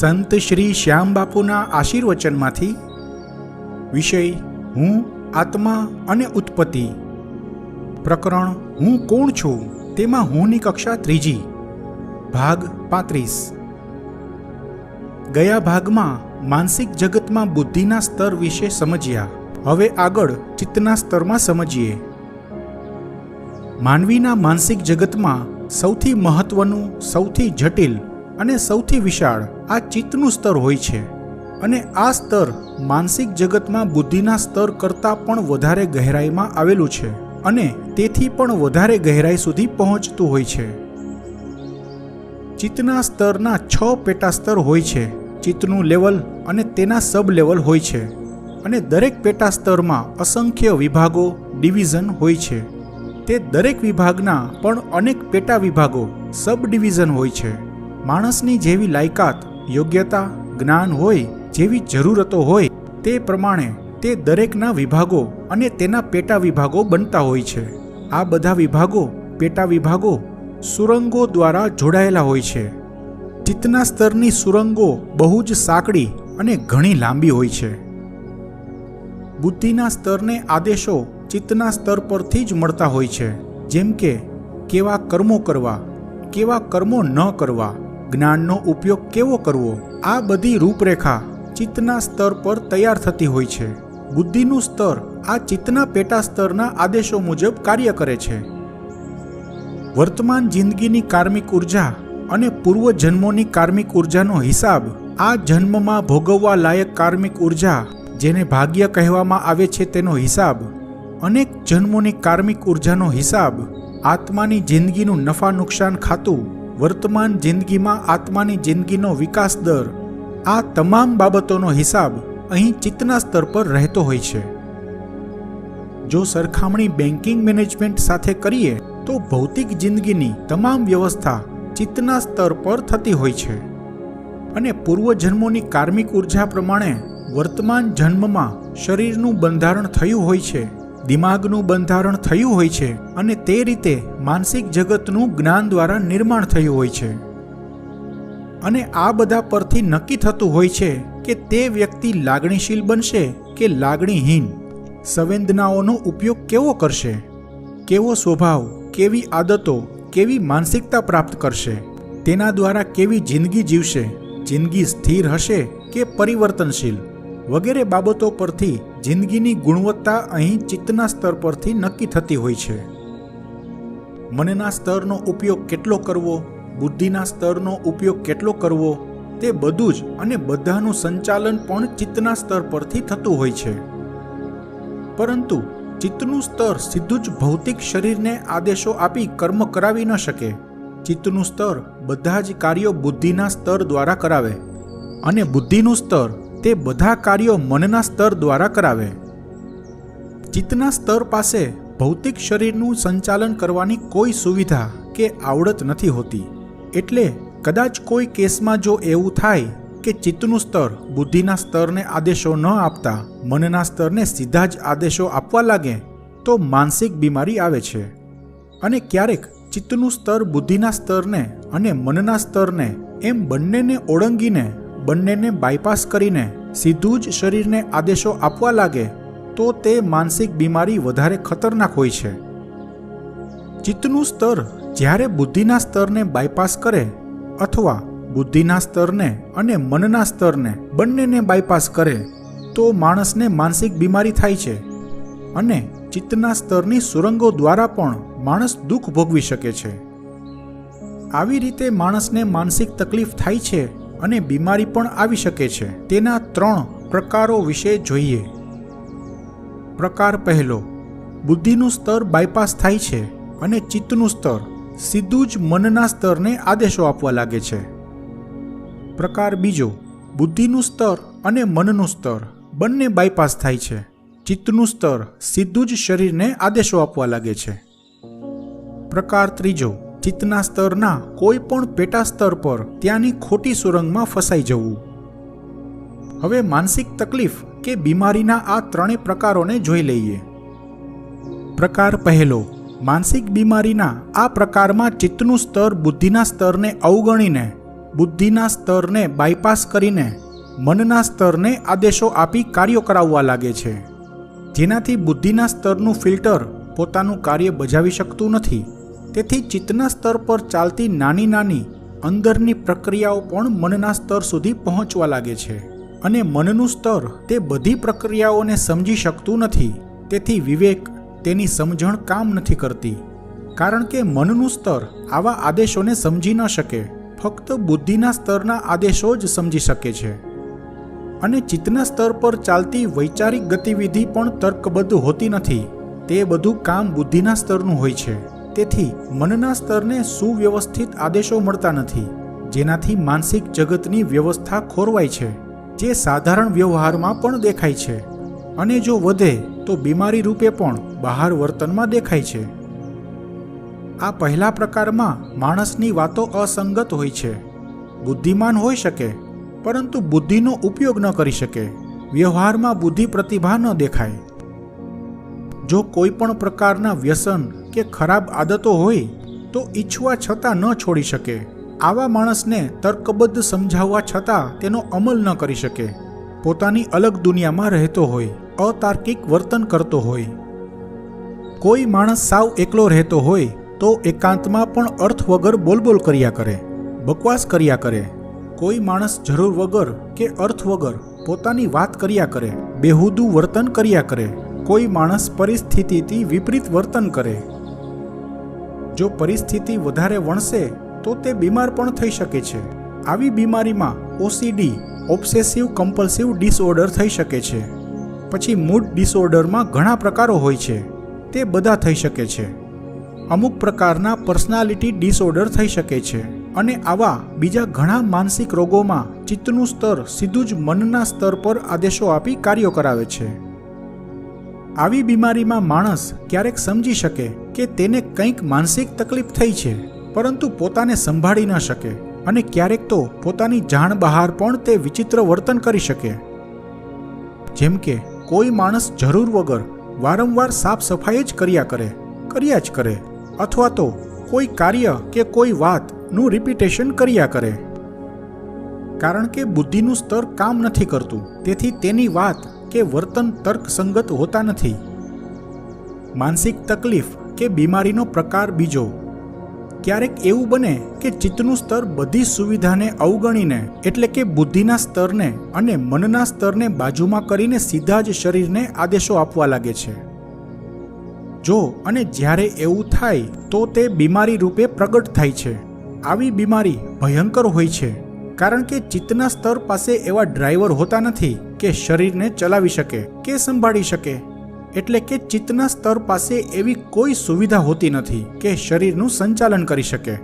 સંત શ્રી શ્યામ બાપુના આશીર્વચનમાંથી વિષય હું આત્મા અને ઉત્પત્તિ, પ્રકરણ હું કોણ છું તેમાં હુંની કક્ષા ત્રીજી, ભાગ 35। ગયા ભાગમાં માનસિક જગતમાં બુદ્ધિના સ્તર વિશે સમજ્યા। હવે આગળ ચિત્તના સ્તરમાં સમજીએ। માનવીના માનસિક જગતમાં સૌથી મહત્વનું, સૌથી જટિલ અને સૌથી વિશાળ આ ચિત્તનું સ્તર હોય છે, અને આ સ્તર માનસિક જગતમાં બુદ્ધિના સ્તર કરતાં પણ વધારે ગહેરાઈમાં આવેલું છે અને તેથી પણ વધારે ગહેરાઈ સુધી પહોંચતું હોય છે। ચિત્તના સ્તરના 6 પેટા સ્તર હોય છે। ચિત્તનું લેવલ અને તેના સબ લેવલ હોય છે, અને દરેક પેટા સ્તરમાં અસંખ્ય વિભાગો, ડિવિઝન હોય છે। તે દરેક વિભાગના પણ અનેક પેટા વિભાગો, સબ ડિવિઝન હોય છે। માણસની જેવી લાયકાત, યોગ્યતા, જ્ઞાન હોય, જેવી જરૂરતો હોય તે પ્રમાણે તે દરેકના વિભાગો અને તેના પેટા વિભાગો બનતા હોય છે। આ બધા વિભાગો, પેટા વિભાગો સુરંગો દ્વારા જોડાયેલા હોય છે। ચિત્તના સ્તરની સુરંગો બહુ જ સાંકડી અને ઘણી લાંબી હોય છે। બુદ્ધિના સ્તરને આદેશો ચિત્તના સ્તર પરથી જ મળતા હોય છે, જેમ કે કેવા કર્મો કરવા, કેવા કર્મો ન કરવા, જ્ઞાનનો ઉપયોગ કેવો કરવો, આ બધી રૂપરેખા ચિત્તના સ્તર પર તૈયાર થતી હોય છે। બુદ્ધિનું સ્તર આ ચિત્તના પેટા સ્તરના આદેશો મુજબ કાર્ય કરે છે। વર્તમાન જિંદગીની કાર્મિક ઉર્જા અને પૂર્વ જન્મોની કાર્મિક ઉર્જાનો હિસાબ, આ જન્મમાં ભોગવવા લાયક કાર્મિક ઉર્જા જેને ભાગ્ય કહેવામાં આવે છે તેનો હિસાબ, અનેક જન્મોની કાર્મિક ઉર્જાનો હિસાબ, આત્માની જિંદગીનું નફા નુકસાન ખાતું, વર્તમાન જિંદગીમાં આત્માની જિંદગીનો વિકાસ દર, આ તમામ બાબતોનો હિસાબ અહીં ચિત્તના સ્તર પર રહેતો હોય છે। જો સરખામણી બેન્કિંગ મેનેજમેન્ટ સાથે કરીએ તો ભૌતિક જિંદગીની તમામ વ્યવસ્થા ચિત્તના સ્તર પર થતી હોય છે, અને પૂર્વજન્મોની કાર્મિક ઉર્જા પ્રમાણે વર્તમાન જન્મમાં શરીરનું બંધારણ થયું હોય છે, દિમાગનું બંધારણ થયું હોય છે, અને તે રીતે માનસિક જગતનું જ્ઞાન દ્વારા નિર્માણ થયું હોય છે। અને આ બધા પરથી નક્કી થતું હોય છે કે તે વ્યક્તિ લાગણીશીલ બનશે કે લાગણીહીન, સંવેદનાઓનો ઉપયોગ કેવો કરશે, કેવો સ્વભાવ, કેવી આદતો, કેવી માનસિકતા પ્રાપ્ત કરશે, તેના દ્વારા કેવી જિંદગી જીવશે, જિંદગી સ્થિર હશે કે પરિવર્તનશીલ, વગેરે બાબતો પરથી જિંદગીની ગુણવત્તા અહીં ચિત્તના સ્તર પરથી નક્કી થતી હોય છે। મનના સ્તરનો ઉપયોગ કેટલો કરવો, બુદ્ધિના સ્તરનો ઉપયોગ કેટલો કરવો, તે બધું જ અને બધાનું સંચાલન પણ ચિત્તના સ્તર પરથી થતું હોય છે। પરંતુ ચિત્તનું સ્તર સીધું જ ભૌતિક શરીરને આદેશો આપી કર્મ કરાવી ન શકે। ચિત્તનું સ્તર બધા જ કાર્યો બુદ્ધિના સ્તર દ્વારા કરાવે, અને બુદ્ધિનું સ્તર તે બધા કાર્યો મનના સ્તર દ્વારા કરાવે। ચિત્તના સ્તર પાસે ભૌતિક શરીરનું સંચાલન કરવાની કોઈ સુવિધા કે આવડત નથી હોતી, એટલે કદાચ કોઈ કેસમાં જો એવું થાય કે ચિત્તનું સ્તર બુદ્ધિના સ્તરને આદેશો ન આપતા મનના સ્તરને સીધા જ આદેશો આપવા લાગે તો માનસિક બીમારી આવે છે। અને ક્યારેક ચિત્તનું સ્તર બુદ્ધિના સ્તરને અને મનના સ્તરને એમ બંનેને ઓળંગીને, બંનેને બાયપાસ કરીને સીધું જ શરીરને આદેશો આપવા લાગે તો તે માનસિક બીમારી વધારે ખતરનાક હોય છે। ચિત્તનું સ્તર જ્યારે બુદ્ધિના સ્તરને બાયપાસ કરે અથવા બુદ્ધિના સ્તરને અને મનના સ્તરને બંનેને બાયપાસ કરે તો માણસને માનસિક બીમારી થાય છે, અને ચિત્તના સ્તરની સુરંગો દ્વારા પણ માણસ દુઃખ ભોગવી શકે છે। આવી રીતે માણસને માનસિક તકલીફ થાય છે અને બીમારી પણ આવી શકે છે। તેના 3 પ્રકારો વિશે જોઈએ। પ્રકાર પહેલો, બુદ્ધિનું સ્તર બાયપાસ થાય છે અને ચિત્તનું સ્તર સીધું જ મનના સ્તરને આદેશો આપવા લાગે છે। પ્રકાર બીજો, બુદ્ધિનું સ્તર અને મનનું સ્તર બંને બાયપાસ થાય છે, ચિત્તનું સ્તર સીધું જ શરીરને આદેશો આપવા લાગે છે। પ્રકાર ત્રીજો, ચિત્તના સ્તરના કોઈ પણ પેટા સ્તર પર ત્યાંની ખોટી સુરંગમાં ફસાઈ જવું। હવે માનસિક તકલીફ કે બીમારીના આ 3 પ્રકારોને જોઈ લઈએ। પ્રકાર પહેલો, માનસિક બીમારીના આ પ્રકારમાં ચિત્તનું સ્તર બુદ્ધિના સ્તરને અવગણીને બુદ્ધિના સ્તરને બાયપાસ કરીને મનના સ્તરને આદેશો આપી કાર્યો કરાવવા લાગે છે, જેનાથી બુદ્ધિના સ્તરનું ફિલ્ટર પોતાનું કાર્ય બજાવી શકતું નથી. તેથી ચિત્તના સ્તર પર ચાલતી નાની નાની અંદરની પ્રક્રિયાઓ પણ મનના સ્તર સુધી પહોંચવા લાગે છે, અને મનનું સ્તર તે બધી પ્રક્રિયાઓને સમજી શકતું નથી. તેથી વિવેક, તેની સમજણ કામ નથી કરતી, કારણ કે મનનું સ્તર આવા આદેશોને સમજી ન શકે. ફક્ત બુદ્ધિના સ્તરના આદેશો જ સમજી શકે છે. અને ચિત્તના સ્તર પર ચાલતી વૈચારિક ગતિવિધિ પણ તર્કબદ્ધ હોતી નથી. તે બધું કામ બુદ્ધિના સ્તરનું હોય છે. તેથી મનના સ્તરને સુવ્યવસ્થિત આદેશો મળતા નથી, જેનાથી માનસિક જગતની વ્યવસ્થા ખોરવાય છે, જે સાધારણ વ્યવહારમાં પણ દેખાય છે, અને જો વધે તો બીમારી રૂપે પણ બહાર વર્તનમાં દેખાય છે. આ પહેલા પ્રકારમાં માણસની વાતો અસંગત હોય છે. બુદ્ધિમાન હોઈ શકે, પરંતુ બુદ્ધિનો ઉપયોગ ન કરી શકે. વ્યવહારમાં બુદ્ધિ પ્રતિભા ન દેખાય. જો કોઈ પણ પ્રકારના વ્યસન કે ખરાબ આદતો હોય તો ઈચ્છવા છતાં ન છોડી શકે. આવા માણસને તર્કબદ્ધ સમજાવવા છતાં તેનો અમલ ન કરી શકે. પોતાની અલગ દુનિયામાં રહેતો હોય, અતાર્કિક વર્તન કરતો હોય. કોઈ માણસ સાવ એકલો રહેતો હોય તો એકાંતમાં પણ અર્થ વગર બોલબોલ કર્યા કરે, બકવાસ કર્યા કરે. કોઈ માણસ જરૂર વગર કે અર્થ વગર પોતાની વાત કર્યા કરે, બેહુદું વર્તન કર્યા કરે. કોઈ માણસ પરિસ્થિતિથી વિપરીત વર્તન કરે. જો પરિસ્થિતિ વધારે વણસે તો તે બીમાર પણ થઈ શકે છે. આવી બીમારીમાં ઓસીડી, ઓબ્સેસિવ કમ્પલ્સિવ ડિસઓર્ડર થઈ શકે છે. પછી મૂડ ડિસઓર્ડરમાં ઘણા પ્રકારો હોય છે, તે બધા થઈ શકે છે. અમુક પ્રકારના પર્સનાલિટી ડિસઓર્ડર થઈ શકે છે. અને આવા બીજા ઘણા માનસિક રોગોમાં ચિત્તનું સ્તર સીધું જ મનના સ્તર પર આદેશો આપી કાર્યો કરાવે છે. આવી બીમારીમાં માણસ ક્યારેક સમજી શકે કે તેને કંઈક માનસિક તકલીફ થઈ છે, પરંતુ પોતાને સંભાળી ન શકે, અને ક્યારેક તો પોતાની જાણ બહાર પણ તે વિચિત્ર વર્તન કરી શકે. જેમ કે કોઈ માણસ જરૂર વગર વારંવાર સાફ સફાઈ જ કર્યા જ કરે, અથવા તો કોઈ કાર્ય કે કોઈ વાતનું રિપીટેશન કર્યા કરે. કારણ કે બુદ્ધિનું સ્તર કામ નથી કરતું, તેથી તેની વાત કે વર્તન તર્કસંગત હોતા નથી. માનસિક તકલીફ કે બીમારીનો પ્રકાર બીજો. ક્યારેક એવું બને કે ચિત્તનું સ્તર બધી સુવિધાને અવગણીને, એટલે કે બુદ્ધિના સ્તરને અને મનના સ્તરને બાજુમાં કરીને સીધા જ શરીરને આદેશો આપવા લાગે છે. જો અને જ્યારે એવું થાય તો તે બીમારી રૂપે પ્રગટ થાય છે. આવી બીમારી ભયંકર હોય છે, કારણ કે ચિત્તના સ્તર પાસે એવા ડ્રાઈવર હોતા નથી કે શરીરને ચલાવી શકે કે સંભાળી શકે. એટલે કે ચિત્તના સ્તર પાસે એવી કોઈ સુવિધા હોતી નથી કે શરીરનું સંચાલન કરી શકે.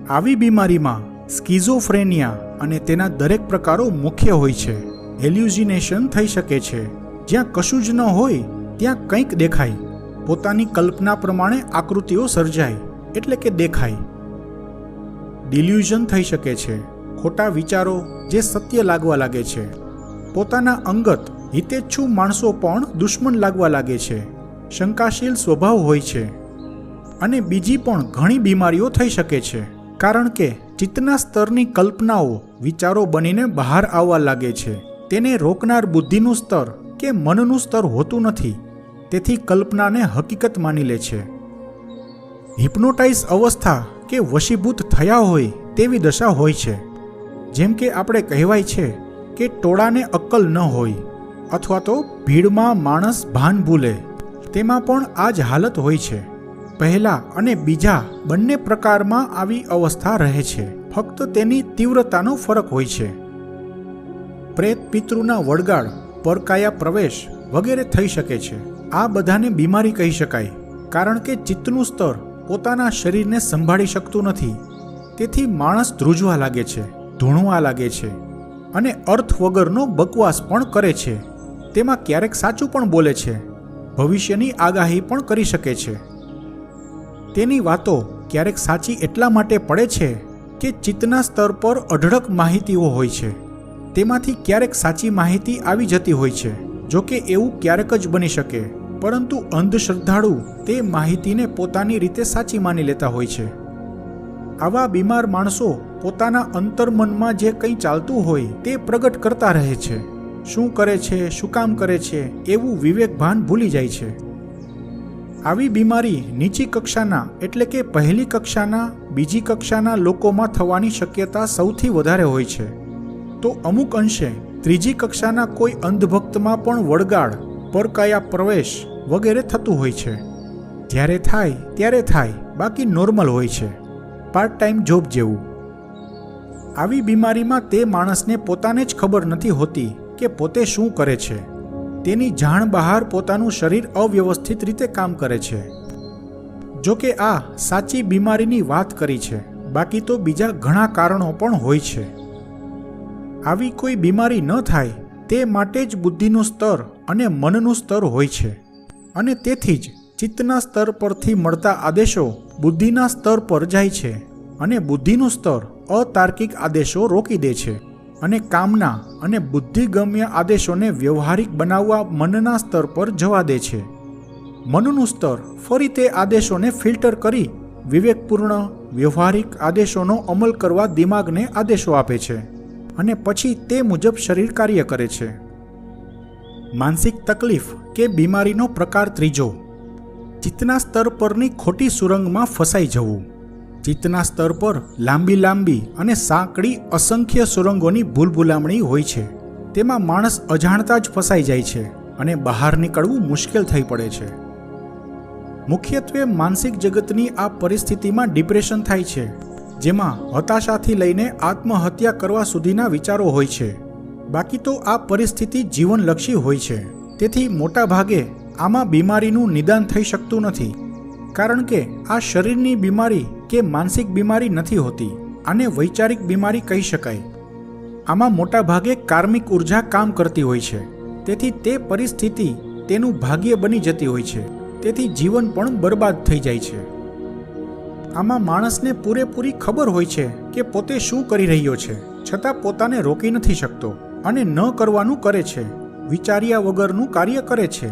આવી બીમારીમાં સ્કિઝોફ્રેનિયા અને તેના દરેક પ્રકારો મુખ્ય હોય છે. હેલ્યુસિનેશન થઈ શકે છે. જ્યાં કશું જ ન હોય ત્યાં કંઈક દેખાય. પોતાની કલ્પના પ્રમાણે આકૃતિઓ સર્જાય, એટલે કે દેખાય. ડિલ્યુઝન થઈ શકે છે. ખોટા વિચારો જે સત્ય લાગવા લાગે છે. પોતાના અંગત હિતેચ્છુ માણસો પણ દુશ્મન લાગવા લાગે છે. શંકાશીલ સ્વભાવ હોય છે. અને બીજી પણ ઘણી બીમારીઓ થઈ શકે છે, કારણ કે ચિત્તના સ્તરની કલ્પનાઓ વિચારો બનીને બહાર આવવા લાગે છે. તેને રોકનાર બુદ્ધિનું સ્તર કે મનનું સ્તર હોતું નથી, તેથી કલ્પનાને હકીકત માની લે છે. હિપ્નોટાઇઝ અવસ્થા કે વશીભૂત થયા હોય તેવી દશા હોય છે. જેમ કે આપણે કહેવાય છે કે ટોળાને અક્કલ ન હોય, અથવા તો ભીડમાં માણસ ભાન ભૂલે. તેમાં પણ આ જ હાલત હોય છે. પહેલા અને બીજા બંને પ્રકારમાં આવી અવસ્થા રહે છે, ફક્ત તેની તીવ્રતાનો ફરક હોય છે. પ્રેત પિતૃના વળગાડ, પરકાયા પ્રવેશ વગેરે થઈ શકે છે. આ બધાને બીમારી કહી શકાય, કારણ કે ચિત્તનું સ્તર પોતાના શરીરને સંભાળી શકતું નથી. તેથી માણસ ધ્રુજવા લાગે છે, ધૂણવા લાગે છે, અને અર્થ વગરનો બકવાસ પણ કરે છે. તેમાં ક્યારેક સાચું પણ બોલે છે, ભવિષ્યની આગાહી પણ કરી શકે છે. તેની વાતો ક્યારેક સાચી એટલા માટે પડે છે કે ચિત્તના સ્તર પર અઢળક માહિતીઓ હોય છે. તેમાંથી ક્યારેક સાચી માહિતી આવી જતી હોય છે. જો કે એવું ક્યારેક જ બની શકે, પરંતુ અંધશ્રદ્ધાળુ તે માહિતીને પોતાની રીતે સાચી માની લેતા હોય છે. આવા બીમાર માણસો પોતાના અંતર્મનમાં જે કંઈ ચાલતું હોય તે પ્રગટ કરતા રહે છે. શું કરે છે, શું કામ કરે છે, એવું વિવેકભાન ભૂલી જાય છે. આવી બીમારી નીચી કક્ષાના એટલે કે પહેલી કક્ષાના, બીજી કક્ષાના લોકોમાં થવાની શક્યતા સૌથી વધારે હોય છે. તો અમુક અંશે ત્રીજી કક્ષાના કોઈ અંધભક્તમાં પણ વળગાડ, પરકાયા પ્રવેશ વગેરે થતું હોય છે. જ્યારે થાય ત્યારે થાય, બાકી નોર્મલ હોય છે, પાર્ટ ટાઈમ જોબ જેવું. આવી બીમારીમાં તે માણસને પોતાને જ ખબર નથી હોતી કે પોતે શું કરે છે. તેની જાણ બહાર પોતાનું શરીર અવ્યવસ્થિત રીતે કામ કરે છે. જો કે આ સાચી બીમારીની વાત કરી છે, બાકી તો બીજા ઘણા કારણો પણ હોય છે. આવી કોઈ બીમારી ન થાય તે માટે જ બુદ્ધિનું સ્તર અને મનનું સ્તર હોય છે, અને તેથી જ ચિત્તના સ્તર પરથી મળતા આદેશો બુદ્ધિના સ્તર પર જાય છે, અને બુદ્ધિનું સ્તર અતાર્કિક આદેશો રોકી દે છે, અને કામના અને બુદ્ધિગમ્ય આદેશોને વ્યવહારિક બનાવવા મનના સ્તર પર જવા દે છે. મનનું સ્તર ફરી તે આદેશોને ફિલ્ટર કરી વિવેકપૂર્ણ વ્યવહારિક આદેશોનો અમલ કરવા દિમાગને આદેશો આપે છે, અને પછી તે મુજબ શરીર કાર્ય કરે છે. માનસિક તકલીફ કે બીમારીનો પ્રકાર ત્રીજો, ચિત્તના સ્તર પરની ખોટી સુરંગમાં ફસાઈ જવું. ચિત્તના સ્તર પર લાંબી લાંબી અને સાંકડી અસંખ્ય સુરંગોની ભૂલભુલામણી હોય છે. તેમાં માણસ અજાણતા જ ફસાઈ જાય છે અને બહાર નીકળવું મુશ્કેલ થઈ પડે છે. મુખ્યત્વે માનસિક જગતની આ પરિસ્થિતિમાં ડિપ્રેશન થાય છે, જેમાં હતાશાથી લઈને આત્મહત્યા કરવા સુધીના વિચારો હોય છે. બાકી તો આ પરિસ્થિતિ જીવનલક્ષી હોય છે. તેથી મોટા ભાગે આમાં બીમારીનું નિદાન થઈ શકતું નથી, કારણ કે આ શરીરની બીમારી કે માનસિક બીમારી નથી હોતી. આને વૈચારિક બીમારી કહી શકાય. આમાં મોટા ભાગે કાર્મિક ઉર્જા કામ કરતી હોય છે. તેથી તે પરિસ્થિતિ તેનું ભાગ્ય બની જતી હોય છે. તેથી જીવન પણ બરબાદ થઈ જાય છે. આમાં માણસને પૂરેપૂરી ખબર હોય છે કે પોતે શું કરી રહ્યો છે, છતાં પોતાને રોકી નથી શકતો અને ન કરવાનું કરે છે. વિચાર્યા વગરનું કાર્ય કરે છે,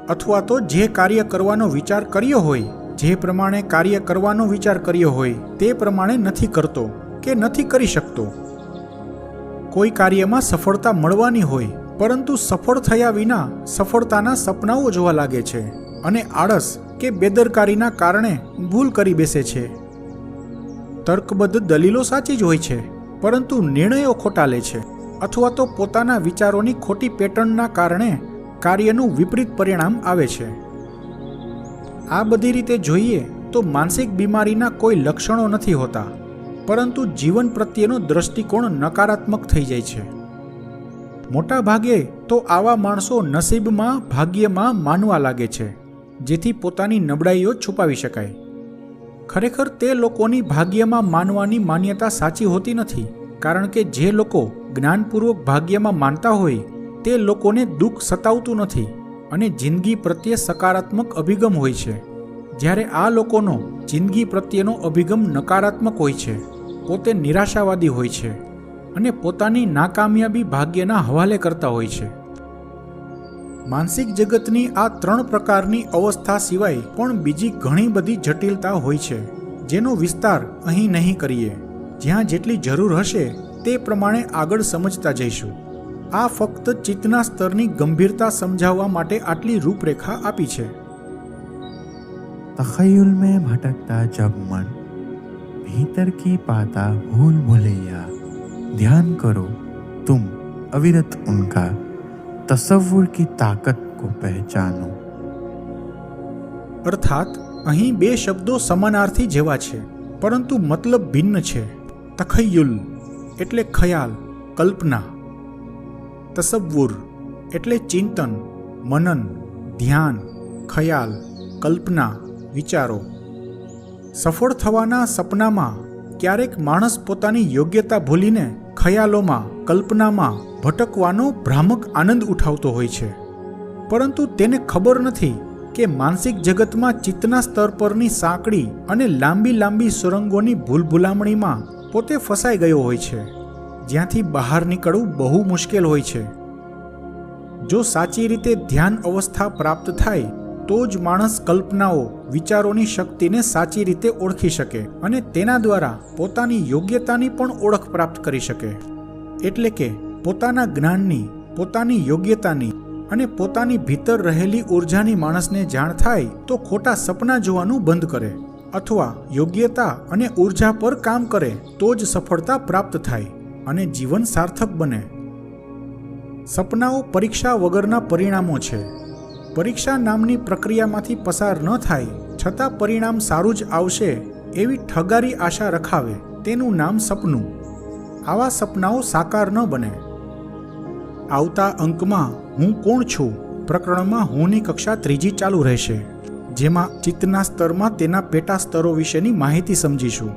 અથવા તો જે કાર્ય કરવાનો વિચાર કર્યો હોય, જે પ્રમાણે કાર્ય કરવાનો વિચાર કર્યો હોય તે પ્રમાણે નથી કરતો કે નથી કરી શકતો. કોઈ કાર્યમાં સફળતા મળવાની હોય, પરંતુ સફળ થયા વિના સફળતાના સપનાઓ જોવા લાગે છે અને આળસ કે બેદરકારીના કારણે ભૂલ કરી બેસે છે. તર્કબદ્ધ દલીલો સાચી જ હોય છે, પરંતુ નિર્ણયો ખોટા લે છે, અથવા તો પોતાના વિચારોની ખોટી પેટર્નના કારણે કાર્યનું વિપરીત પરિણામ આવે છે. આ બધી રીતે જોઈએ તો માનસિક બીમારીના કોઈ લક્ષણો નથી હોતા, પરંતુ જીવન પ્રત્યેનો દ્રષ્ટિકોણ નકારાત્મક થઈ જાય છે. મોટા ભાગે તો આવા માણસો નસીબમાં, ભાગ્યમાં માનવા લાગે છે, જેથી પોતાની નબળાઈઓ છુપાવી શકાય. ખરેખર તે લોકોની ભાગ્યમાં માનવાની માન્યતા સાચી હોતી નથી, કારણ કે જે લોકો જ્ઞાનપૂર્વક ભાગ્યમાં માનતા હોય તે લોકોને દુઃખ સતાવતું નથી અને જિંદગી પ્રત્યે સકારાત્મક અભિગમ હોય છે. જ્યારે આ લોકોનો જિંદગી પ્રત્યેનો અભિગમ નકારાત્મક હોય છે, પોતે નિરાશાવાદી હોય છે અને પોતાની નાકામયાબી ભાગ્યના હવાલે કરતા હોય છે. માનસિક જગતની આ 3 પ્રકારની અવસ્થા સિવાય પણ બીજી ઘણી બધી જટિલતા હોય છે, જેનો વિસ્તાર અહીં નહીં કરીએ. જ્યાં જેટલી જરૂર હશે તે પ્રમાણે આગળ સમજતા જઈશું. આ ફક્ત ચિત્તના સ્તરની ગંભીરતા સમજાવવા માટે આટલી રૂપરેખા આપી છે. तख़य्युल में भटकता जब मन भीतर की पाता भूल भुलैया ध्यान करो तुम अविरत उनका तसव्वुर की ताकत को पहचानो. અર્થાત અહીં 2 શબ્દો સમાનાર્થી જેવા છે, પરંતુ મતલબ ભિન્ન છે. તખય્યુલ એટલે ખ્યાલ, કલ્પના. તસવ્વુર એટલે ચિંતન, મનન, ધ્યાન, ખ્યાલ, કલ્પના, વિચારો. સફળ થવાના સપનામાં ક્યારેક માણસ પોતાની યોગ્યતા ભૂલીને ખ્યાલોમાં, કલ્પનામાં ભટકવાનો ભ્રામક આનંદ ઉઠાવતો હોય છે, પરંતુ તેને ખબર નથી કે માનસિક જગતમાં ચિત્તના સ્તર પરની સાંકડી અને લાંબી લાંબી સુરંગોની ભૂલભુલામણીમાં પોતે ફસાઈ ગયો હોય છે, જ્યાંથી બહાર નીકળવું બહુ મુશ્કેલ હોય છે. જો સાચી રીતે ધ્યાન અવસ્થા પ્રાપ્ત થાય તો જ માણસ કલ્પનાઓ, વિચારોની શક્તિને સાચી રીતે ઓળખી શકે અને તેના દ્વારા પોતાની યોગ્યતાની પણ ઓળખ પ્રાપ્ત કરી શકે. એટલે કે પોતાના જ્ઞાનની, પોતાની યોગ્યતાની અને પોતાની ભીતર રહેલી ઉર્જાની માણસને જાણ થાય તો ખોટા સપના જોવાનું બંધ કરે અથવા યોગ્યતા અને ઉર્જા પર કામ કરે તો જ સફળતા પ્રાપ્ત થાય અને જીવન સાર્થક બને. સપનાઓ પરીક્ષા વગરના પરિણામો છે. પરીક્ષા નામની પ્રક્રિયામાંથી પસાર ન થાય છતાં પરિણામ સારું જ આવશે એવી ઠગારી આશા રખાવે તેનું નામ સપનું. આવા સપનાઓ સાકાર ન બને. આવતા અંકમાં હું કોણ છું પ્રકરણમાં હુંની કક્ષા 3જી ચાલુ રહેશે, જેમાં ચિત્તના સ્તરમાં તેના પેટા સ્તરો વિશેની માહિતી સમજીશું.